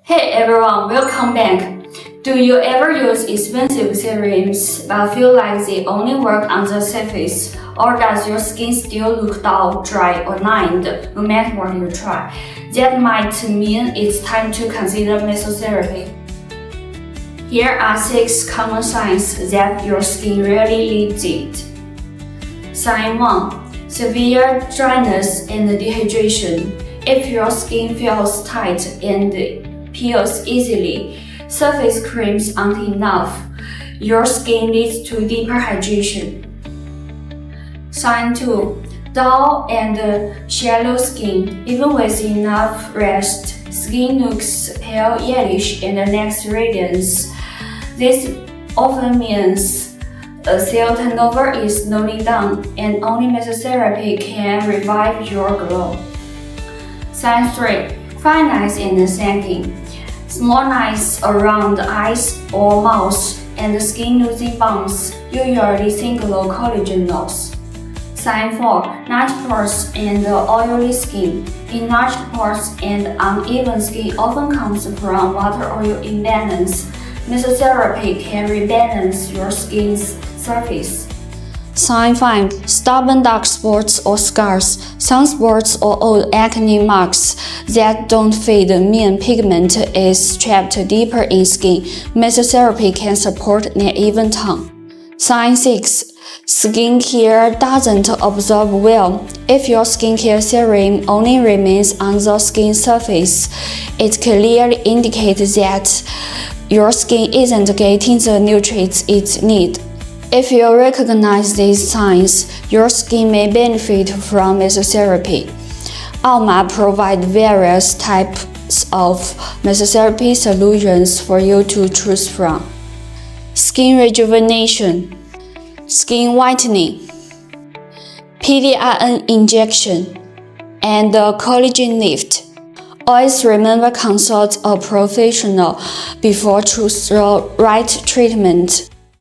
Hey everyone, welcome back. Do you ever use expensive serums but feel like they only work on the surface? Or does your skin still look dull, dry, or lined no matter what you try? That might mean it's time to consider mesotherapy. Here are 6 common signs that your skin really needs it. Sign 1. Severe dryness and dehydration. If your skin feels tight and peels easily, surface creams aren't enough, your skin needs to deeper hydration. Sign 2. Dull and shallow skin. Even with enough rest, skin looks pale yellowish and lacks radiance. This often means a cell turnover is slowing down, and only mesotherapy can revive your glow. Sign 3. Fine lines and sagging. Small lines around the eyes or mouth and skin losing bumps, usually single collagen loss. Sign 4. Large pores and oily skin. Enlarged pores and uneven skin often comes from water-oil imbalance. Mesotherapy can rebalance your skin's surface. Sign 5. Stubborn dark spots or scars. Sunspots or old acne marks that don't fade mean pigment is trapped deeper in skin. Mesotherapy can support an even tone. Sign 6. Skincare doesn't absorb well. If your skincare serum only remains on the skin surface, it clearly indicates that your skin isn't getting the nutrients it needs. If you recognize these signs, your skin may benefit from mesotherapy. AOMA provides various types of mesotherapy solutions for you to choose from. Skin rejuvenation, skin whitening, PDRN injection, and collagen lift. Always remember consult a professional before choosing the right treatment.